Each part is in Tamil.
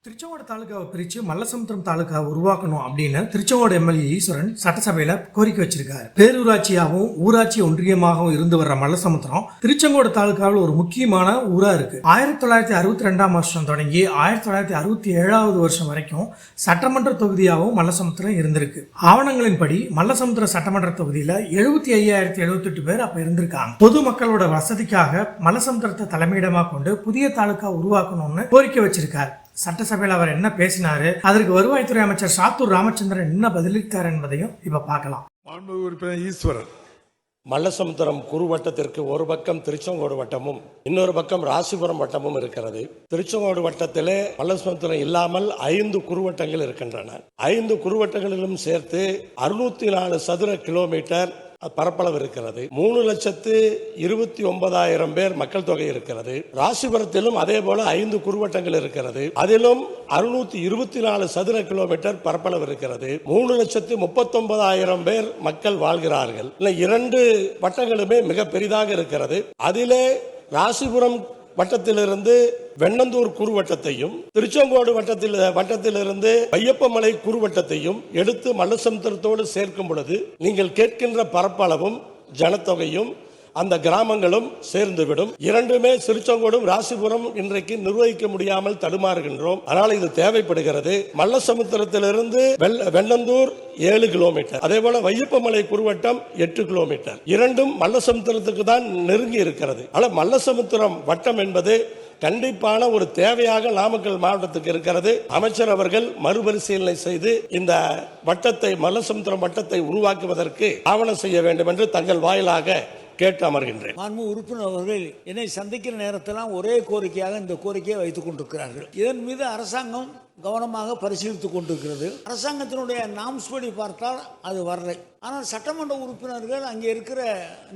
திருச்செங்கோடு தாலுகாவை பிரித்து மல்லசமுத்திரம் தாலுகாவை உருவாக்கணும் அப்படின்னு திருச்செங்கோடு எம்எல்ஏ ஈஸ்வரன் சட்டசபையில் கோரிக்கை வச்சிருக்காரு. பேரூராட்சியாகவும் ஊராட்சி ஒன்றியமாகவும் இருந்து வர்ற மல்லசமுத்திரம் திருச்செங்கோடு தாலுகாவில் ஒரு முக்கியமான ஊரா இருக்கு. 1962ஆம் வருஷம் தொடங்கி 1967வது வருஷம் வரைக்கும் சட்டமன்ற தொகுதியாகவும் மல்லசமுத்திரம் இருந்திருக்கு. ஆவணங்களின்படி மல்லசமுத்திரம் சட்டமன்ற தொகுதியில் 75,078 பேர் அப்ப இருந்திருக்காங்க. பொதுமக்களோட வசதிக்காக மல்லசமுத்திரத்தை தலைமையிடமாக கொண்டு புதிய தாலுகா உருவாக்கணும்னு கோரிக்கை வச்சிருக்காரு. சட்டசபையில் அவர் என்ன பேசினாரு, அதற்கு வருவாய்த்துறை அமைச்சர் சாத்தூர் ராமச்சந்திரன் என்ன பதிலளித்தார் என்பதையும் இப்ப பார்க்கலாம். ஈஸ்வரன் மல்லசமுத்திரம் குறுவட்டத்திற்கு ஒரு பக்கம் திருச்செங்கோடு வட்டமும் இன்னொரு பக்கம் ராசிபுரம் வட்டமும் இருக்கிறது. திருச்செங்கோடு வட்டத்திலே மல்லசமுத்திரம் இல்லாமல் 5 குறுவட்டங்கள் இருக்கின்றன. 5 குறுவட்டங்களிலும் சேர்த்து 604 சதுர கிலோமீட்டர் பரப்பளவு இருக்கிறது. 3,29,000 பேர் மக்கள் தொகை இருக்கிறது. ராசிபுரத்திலும் அதே போல 5 குறுவட்டங்கள் இருக்கிறது. அதிலும் 624 சதுர கிலோமீட்டர் பரப்பளவு இருக்கிறது. 3,39,000 பேர் மக்கள் வாழ்கிறார்கள். 2 வட்டங்களுமே மிக பெரிதாக இருக்கிறது. அதிலே ராசிபுரம் வட்டத்திலிருந்து வெண்ணந்தூர் குறுவட்டத்தையும் திருச்செங்கோடு வட்டத்திலிருந்து ஐயப்பமலை குறுவட்டத்தையும் எடுத்து மல்லசமுத்திரத்தோடு சேர்க்கும் பொழுது நீங்கள் கேட்கின்ற பரப்பளவும் ஜனத்தொகையும் அந்த கிராமங்களும் சேர்ந்துவிடும். இரண்டுமே திருச்செங்கோடும் ராசிபுரம் இன்றைக்கு நிர்வகிக்க முடியாமல் தடுமாறுகின்றோம். ஆனால் இது தேவைப்படுகிறது. மல்லசமுத்திரத்திலிருந்து வெண்ணந்தூர் 7 கிலோமீட்டர், அதே போல வையப்பமலை குறுவட்டம் 8 கிலோமீட்டர், இரண்டும் மல்லசமுத்திரத்துக்கு தான் நெருங்கி இருக்கிறது. ஆனால் மல்லசமுத்திரம் வட்டம் என்பது கண்டிப்பான ஒரு தேவையாக நாமக்கல் மாவட்டத்துக்கு இருக்கிறது. அமைச்சர் அவர்கள் மறுபரிசீலனை செய்து இந்த வட்டத்தை மல்லசமுத்திரம் வட்டத்தை உருவாக்குவதற்கு ஆவணம் செய்ய வேண்டும் என்று தங்கள் வாயிலாக கேட்டு அமர்கின்றேன். உறுப்பினர் அவர்கள் என்னை சந்திக்கிற நேரத்தில் ஒரே கோரிக்கையாக இந்த கோரிக்கையை வைத்துக் கொண்டிருக்கிறார்கள். இதன் மீது அரசாங்கம் கவனமாக பரிசீலித்துக் கொண்டிருக்கிறது. அரசாங்கத்தினுடைய நாம்ஸ் படி பார்த்தால் அது வரலை. ஆனால் சட்டமன்ற உறுப்பினர்கள் அங்கே இருக்கிற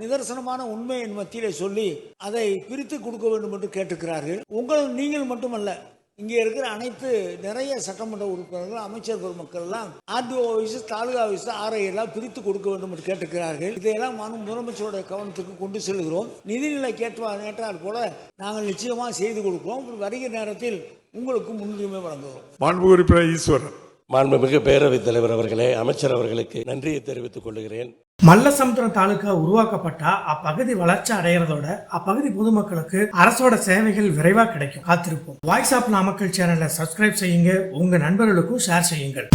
நிதர்சனமான உண்மையின் மத்தியிலே சொல்லி அதை பிரித்து கொடுக்க வேண்டும் என்று கேட்டுக்கிறார்கள். நீங்கள் மட்டுமல்ல, இங்கே இருக்கிற நிறைய சட்டமன்ற உறுப்பினர்கள், அமைச்சர் பெருமக்கள் எல்லாம் RTO office, taluka office, RI எல்லாம் பிரித்து கொடுக்க வேண்டும் என்று கேட்டுக்கிறார்கள். இதையெல்லாம் முதலமைச்சருடைய கவனத்துக்கு கொண்டு செல்கிறோம். நிதிநிலை கேட்டால் போல நாங்கள் நிச்சயமாக செய்து கொடுக்கிறோம். வருகிற நேரத்தில் உங்களுக்கு முன்னுரிமை வழங்குவோம். ஈஸ்வரன் மாண்புமிகு பேரவைத் தலைவர் அவர்களே, அமைச்சர் அவர்களுக்கு நன்றியை தெரிவித்துக் கொள்கிறேன். மல்லசமுத்திரம் தாலுகா உருவாக்கப்பட்டா அப்பகுதி வளர்ச்சி அடைகிறதோட அப்பகுதி பொதுமக்களுக்கு அரசோட சேவைகள் விரைவா கிடைக்கும். காத்திருப்போம். வாய்ஸ் ஆஃப் நாமக்கல் சேனலை சப்ஸ்கிரைப் செய்யுங்க, உங்க நண்பர்களுக்கும் ஷேர் செய்யுங்கள்.